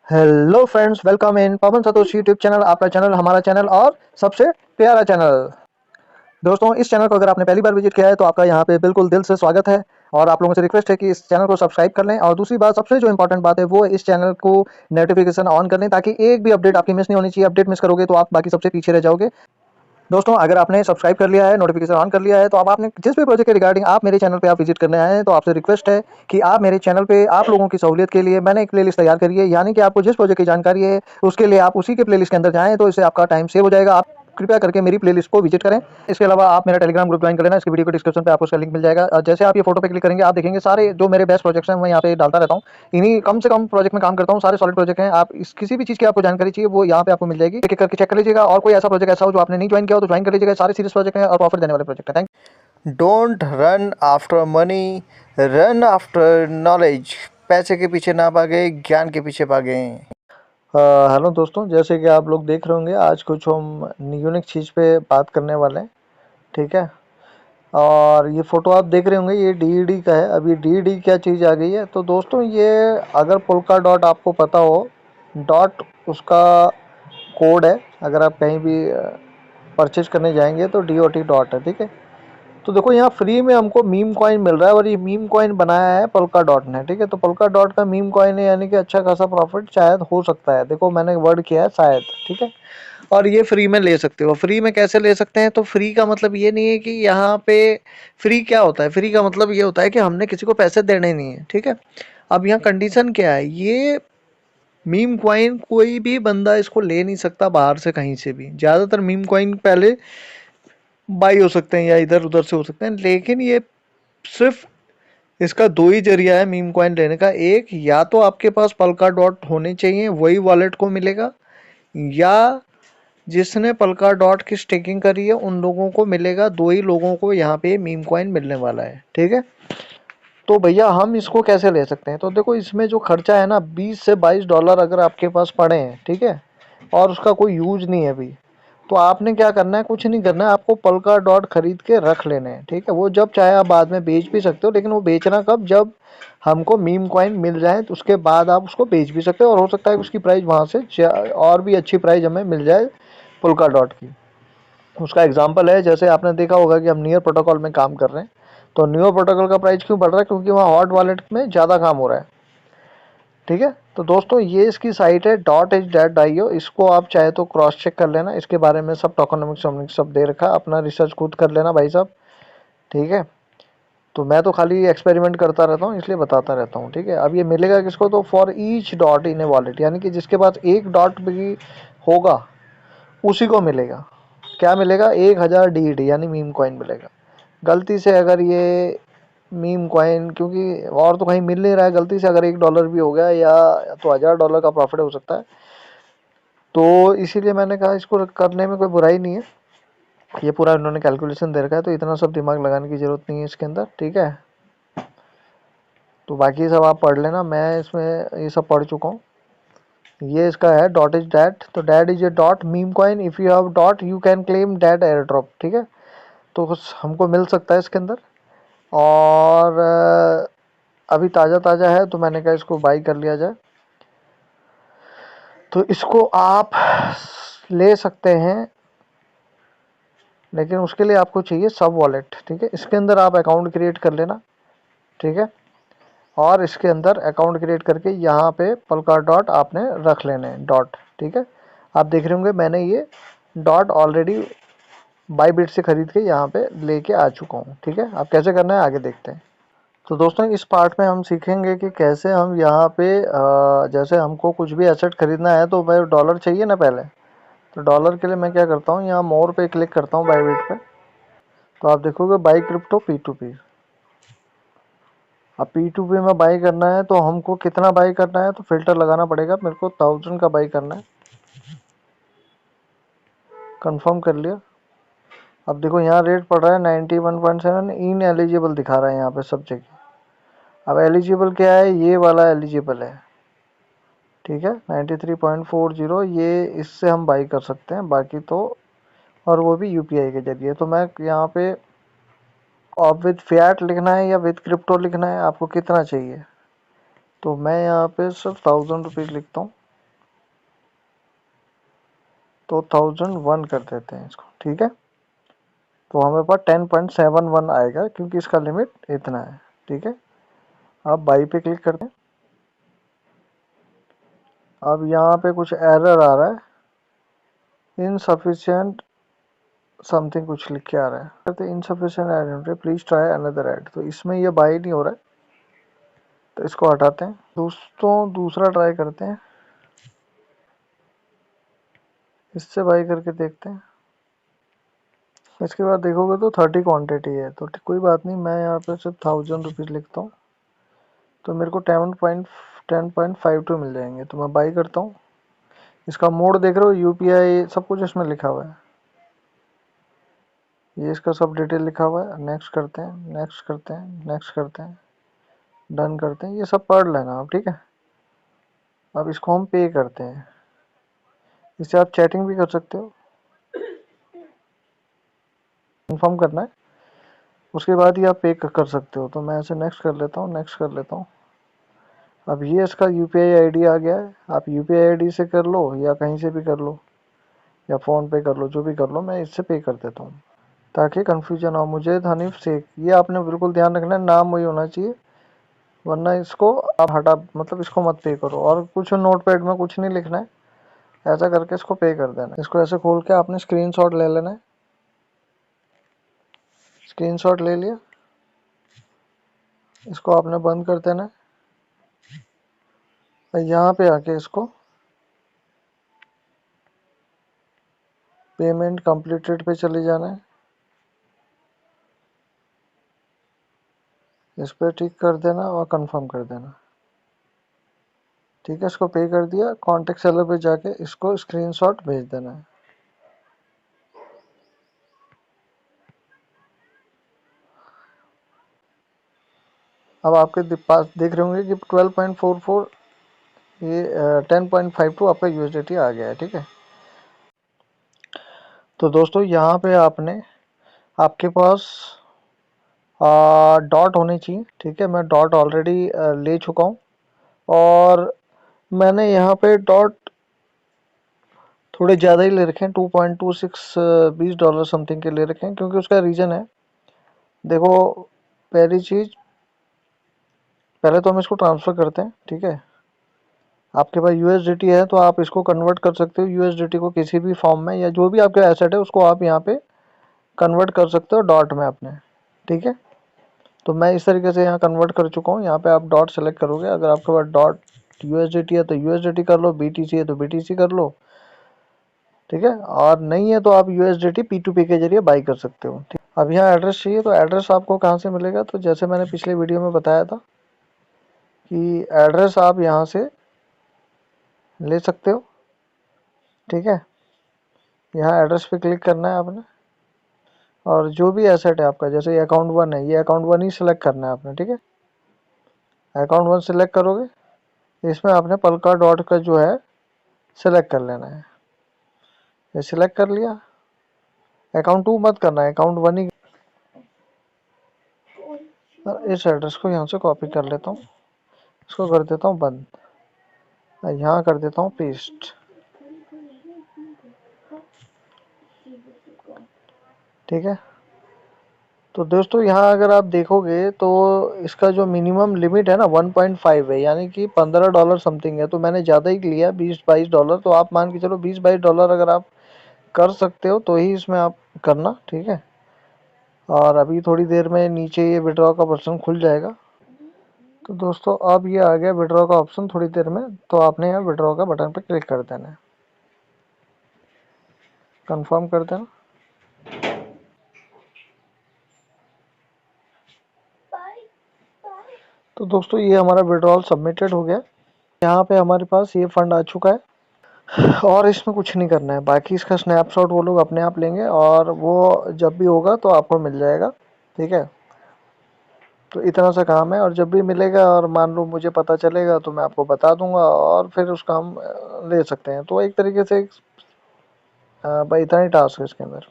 Hello friends, welcome in Pawan Satoshi YouTube channel. आपका channel, हमारा channel और सबसे प्यारा चैनल। दोस्तों, इस चैनल को अगर आपने पहली बार विजिट किया है तो आपका यहाँ पे बिल्कुल दिल से स्वागत है। और आप लोगों से रिक्वेस्ट है कि इस चैनल को सब्सक्राइब कर लें। और दूसरी बात, सबसे जो इंपॉर्टेंट बात है वो इस चैनल को नोटिफिकेशन ऑन कर लें, ताकि एक भी अपडेट आपकी मिस नहीं होनी चाहिए। अपडेट मिस करोगे तो आप बाकी सबसे पीछे रह जाओगे। दोस्तों, अगर आपने सब्सक्राइब कर लिया है, नोटिफिकेशन ऑन कर लिया है, तो अब आपने जिस भी प्रोजेक्ट के रिगार्डिंग आप मेरे चैनल पे आप विजिट करने आए हैं, तो आपसे रिक्वेस्ट है कि आप मेरे चैनल पे आप लोगों की सहूलियत के लिए मैंने एक प्लेलिस्ट तैयार करी है। यानी कि आपको जिस प्रोजेक्ट की जानकारी है उसके लिए आप उसी के प्लेलिस्ट के अंदर जाएं, तो इससे आपका टाइम सेव हो जाएगा। आप कृपया करके मेरी प्लेलिस्ट को विजिट करें। इसके अलावा आप मेरा टेलीग्राम ग्रुप ज्वाइन कर लेना। इसकी वीडियो को डिस्क्रिप्शन पे आपको उसका लिंक मिल जाएगा। जैसे आप ये फोटो पे क्लिक करेंगे, आप देखेंगे सारे जो मेरे बेस्ट प्रोजेक्ट्स हैं मैं यहाँ पे डालता रहता हूँ। इन्हीं कम से कम प्रोजेक्ट में काम करता हूँ, सारे सॉलिड प्रोजेक्ट हैं। आप इस किसी भी चीज़ की आपको जानकारी चाहिए वो यहाँ पे आपको मिल जाएगी। एक एक करके चेक कर लीजिएगा। और कोई ऐसा प्रोजेक्ट ऐसा हो जो आपने नहीं ज्वाइन किया हो तो ज्वाइन कर लीजिएगा। सारे सीरियस प्रोजेक्ट हैं और प्रॉफिट देने वाले प्रोजेक्ट हैं। Thank. Don't run after money, run after knowledge. पैसे के पीछे ना भागे, ज्ञान के पीछे भागे। हेलो दोस्तों, जैसे कि आप लोग देख रहे होंगे, आज कुछ हम यूनिक चीज़ पे बात करने वाले हैं। ठीक है। और ये फ़ोटो आप देख रहे होंगे, ये डीईडी का है। अब ये डीईडी क्या चीज़ आ गई है, तो दोस्तों ये अगर पोल्का डॉट आपको पता हो, डॉट उसका कोड है। अगर आप कहीं भी परचेज करने जाएंगे तो डीओटी डॉट है। ठीक है। तो देखो, यहाँ फ्री में हमको मीम कॉइन मिल रहा है, और ये मीम कॉइन बनाया है पोल्का डॉट ने। ठीक है। तो पोल्का डॉट का मीम कॉइन है, यानी कि अच्छा खासा प्रॉफिट शायद हो सकता है। देखो, मैंने वर्ड किया है शायद। ठीक है। और ये फ्री में ले सकते हो। फ्री में कैसे ले सकते हैं? तो फ्री का मतलब ये नहीं है कि यहाँ पे फ्री क्या होता है। फ्री का मतलब ये होता है कि हमने किसी को पैसे देने नहीं है। ठीक है। अब यहाँ कंडीशन क्या है, ये मीम कॉइन कोई भी बंदा इसको ले नहीं सकता बाहर से, कहीं से भी। ज़्यादातर मीम कॉइन पहले बाई हो सकते हैं या इधर उधर से हो सकते हैं, लेकिन ये सिर्फ इसका दो ही जरिया है मीम कॉइन लेने का। एक, या तो आपके पास पल्का डॉट होने चाहिए, वही वॉलेट को मिलेगा, या जिसने पल्का डॉट की स्टेकिंग करी है उन लोगों को मिलेगा। दो ही लोगों को यहाँ पे मीम कॉइन मिलने वाला है। ठीक है। तो भैया, हम इसको कैसे ले सकते हैं? तो देखो, इसमें जो खर्चा है ना, 20 से 22 डॉलर अगर आपके पास पड़े हैं, ठीक है, और उसका कोई यूज नहीं है अभी, तो आपने क्या करना है? कुछ नहीं करना है, आपको पल्का डॉट खरीद के रख लेने हैं। ठीक है। वो जब चाहे आप बाद में बेच भी सकते हो, लेकिन वो बेचना कब? जब हमको मीम कॉइन मिल जाए, तो उसके बाद आप उसको बेच भी सकते हो। और हो सकता है कि उसकी प्राइस वहाँ से और भी अच्छी प्राइस हमें मिल जाए पुल्का डॉट की। उसका एग्जांपल है, जैसे आपने देखा होगा कि हम नियर प्रोटोकॉल में काम कर रहे हैं। तो नियर प्रोटोकॉल का प्राइस क्यों बढ़ रहा है? क्योंकि वहाँ हॉट वॉलेट में ज़्यादा काम हो रहा है। ठीक है। तो दोस्तों, ये इसकी साइट है .hdad.io। इसको आप चाहे तो क्रॉस चेक कर लेना। इसके बारे में सब टोकनोमिक्स सब दे रखा है। अपना रिसर्च खुद कर लेना भाई साहब। ठीक है। तो मैं तो खाली एक्सपेरिमेंट करता रहता हूँ, इसलिए बताता रहता हूँ। ठीक है। अब ये मिलेगा किसको? तो for each dot in A wallet, यानी कि जिसके पास एक डॉट भी होगा उसी को मिलेगा। क्या मिलेगा? 1000 डीईडी यानी मीम कॉइन मिलेगा। गलती से अगर ये मीम कॉइन, क्योंकि और तो कहीं मिल नहीं रहा है, गलती से अगर $1 भी हो गया, या तो $1000 का प्रॉफिट हो सकता है। तो इसीलिए मैंने कहा इसको करने में कोई बुराई नहीं है। ये पूरा इन्होंने कैलकुलेशन दे रखा है, तो इतना सब दिमाग लगाने की ज़रूरत नहीं है इसके अंदर। ठीक है। तो बाकी सब आप पढ़ लेना, मैं इसमें ये सब पढ़ चुका हूँ। ये इसका है डॉट इज डैट। तो that is a dot meme coin. If you have dot U can claim that air drop. ठीक है। तो कुछ हमको मिल सकता है इसके अंदर। और अभी ताज़ा ताज़ा है, तो मैंने कहा इसको बाई कर लिया जाए। तो इसको आप ले सकते हैं, लेकिन उसके लिए आपको चाहिए सब वॉलेट। ठीक है। इसके अंदर आप अकाउंट क्रिएट कर लेना। ठीक है। और इसके अंदर अकाउंट क्रिएट करके यहाँ पे पल्का डॉट आपने रख लेने हैं, डॉट। ठीक है। आप देख रहे होंगे मैंने ये डॉट ऑलरेडी बाईबिट से खरीद के यहाँ पे लेके आ चुका हूँ। ठीक है। अब कैसे करना है आगे देखते हैं। तो दोस्तों, इस पार्ट में हम सीखेंगे कि कैसे हम यहाँ पे जैसे हमको कुछ भी एसेट खरीदना है, तो भाई डॉलर चाहिए ना पहले। तो डॉलर के लिए मैं क्या करता हूँ, यहाँ मोर पे क्लिक करता हूँ, बाईबिट पे। तो आप देखोगे बाई क्रिप्टो P2P। अब P2P में बाई करना है, तो हमको कितना बाई करना है? तो फिल्टर लगाना पड़ेगा। मेरे को 1000 का बाई करना है। कंफर्म कर लिया। अब देखो, यहाँ रेट पड़ रहा है 91.7। इन एलिजिबल दिखा रहा है यहाँ पे सब जगह। अब एलिजिबल क्या है? ये वाला एलिजिबल है। ठीक है। 93.40, ये इससे हम बाई कर सकते हैं। बाकी तो, और वो भी यूपीआई के जरिए। तो मैं यहाँ पे, आप विद फिएट लिखना है या विद क्रिप्टो लिखना है, आपको कितना चाहिए? तो मैं यहाँ पे सिर्फ 1000 रुपीज़ लिखता हूँ। तो 1001 कर देते हैं इसको, ठीक है। तो हमारे पास 10.71 आएगा क्योंकि इसका लिमिट इतना है, ठीक है। अब बाई पे क्लिक करते हैं। अब यहाँ पे कुछ एरर आ रहा है, इनसफिशिएंट समथिंग कुछ लिख के आ रहा है। कहते हैं insufficient ad, please try another ad. तो इसमें ये बाई नहीं हो रहा है, तो इसको हटाते हैं। दोस्तों दूसरा ट्राई करते हैं, इससे बाई करके देखते हैं। इसके बाद देखोगे तो 30 क्वांटिटी है, तो कोई बात नहीं, मैं यहाँ पे सिर्फ 1000 रुपीज़ लिखता हूँ, तो मेरे को 10.52 मिल जाएंगे। तो मैं बाई करता हूँ। इसका मोड देख रहे हो, यूपीआई सब कुछ इसमें लिखा हुआ है, ये इसका सब डिटेल लिखा हुआ है। नेक्स्ट करते हैं, नेक्स्ट करते हैं, नेक्स्ट करते हैं, डन करते हैं। ये सब पढ़ लेना आप, ठीक है। अब इसको हम पे करते हैं। इससे आप चैटिंग भी कर सकते हो, कंफर्म करना है, उसके बाद ही आप पे कर सकते हो। तो मैं ऐसे नेक्स्ट कर लेता हूँ, नेक्स्ट कर लेता हूँ। अब ये इसका यूपीआई आईडी आ गया है। आप यूपीआई आईडी से कर लो या कहीं से भी कर लो, या फ़ोन पे कर लो, जो भी कर लो। मैं इससे पे कर देता हूँ ताकि कन्फ्यूजन हो। मुझे हनीफ शेख, ये आपने बिल्कुल ध्यान रखना है, नाम वही होना चाहिए, वरना इसको आप हटा, मतलब इसको मत पे करो। और कुछ नोटपैड में कुछ नहीं लिखना है, ऐसा करके इसको पे कर देना। इसको ऐसे खोल के आपने स्क्रीनशॉट ले लेना है। स्क्रीनशॉट ले लिया, इसको आपने बंद कर देना है। यहाँ पे आके इसको पेमेंट कंप्लीटेड पे चले जाना है, इस पर टिक कर देना और कंफर्म कर देना, ठीक है। इसको पे कर दिया। कॉन्टेक्ट सेलर पे जाके इसको स्क्रीनशॉट भेज देना है। अब आपके पास देख रहे होंगे कि 12.44, ये 10.52 आपका यूएसडीटी आ गया है, ठीक है। तो दोस्तों यहाँ पे आपने, आपके पास डॉट होने चाहिए, ठीक है। मैं डॉट ऑलरेडी ले चुका हूँ, और मैंने यहाँ पे डॉट थोड़े ज़्यादा ही ले रखे हैं, 2.26 $20 समथिंग के ले रखे हैं, क्योंकि उसका रीज़न है। देखो, पहली चीज़, पहले तो हम इसको ट्रांसफ़र करते हैं, ठीक है। आपके पास यूएसडीटी है तो आप इसको कन्वर्ट कर सकते हो यूएसडीटी को किसी भी फॉर्म में, या जो भी आपके एसेट है उसको आप यहाँ पे कन्वर्ट कर सकते हो डॉट में अपने, ठीक है। तो मैं इस तरीके से यहाँ कन्वर्ट कर चुका हूँ। यहाँ पे आप डॉट सेलेक्ट करोगे, अगर आपके पास डॉट यूएसडीटी है तो यूएसडीटी कर लो, बीटीसी है तो बीटीसी कर लो, ठीक है। और नहीं है तो आप यूएसडीटी P2P के जरिए बाई कर सकते हो, ठीक। अब यहाँ एड्रेस चाहिए, तो एड्रेस आपको कहाँ से मिलेगा, तो जैसे मैंने पिछले वीडियो में बताया था कि एड्रेस आप यहाँ से ले सकते हो, ठीक है। यहाँ एड्रेस पे क्लिक करना है आपने, और जो भी एसेट है आपका, जैसे ये अकाउंट 1 है, ये अकाउंट 1 ही सिलेक्ट करना है आपने, ठीक है। अकाउंट 1 सिलेक्ट करोगे, इसमें आपने पलका डॉट का जो है सिलेक्ट कर लेना है। ये सिलेक्ट कर लिया। अकाउंट 2 मत करना है, अकाउंट 1 ही। इस एड्रेस को यहाँ से कॉपी कर लेता हूँ, इसको कर देता हूँ बंद, यहाँ कर देता हूँ पेस्ट, ठीक है। तो दोस्तों यहाँ अगर आप देखोगे तो इसका जो मिनिमम लिमिट है ना 1.5 है, यानी कि $15 समथिंग है। तो मैंने ज़्यादा ही लिया, $20-22। तो आप मान के चलो $20-22 अगर आप कर सकते हो तो ही इसमें आप करना, ठीक है। और अभी थोड़ी देर में नीचे ये विड्रॉ का ऑप्शन खुल जाएगा। तो दोस्तों अब ये आ गया विड्रॉ का ऑप्शन थोड़ी देर में, तो आपने यहाँ विड्रॉ का बटन पर क्लिक कर देना है, कंफर्म कर देना। तो दोस्तों ये हमारा विड्रॉल सबमिटेड हो गया। यहाँ पे हमारे पास ये फंड आ चुका है, और इसमें कुछ नहीं करना है। बाकी इसका स्नैपशॉट वो लोग अपने आप लेंगे, और वो जब भी होगा तो आपको मिल जाएगा, ठीक है। तो इतना सा काम है, और जब भी मिलेगा और मान लो मुझे पता चलेगा तो मैं आपको बता दूंगा, और फिर उसका हम ले सकते हैं। तो एक तरीके से भाई इतना ही टास्क है इसके अंदर।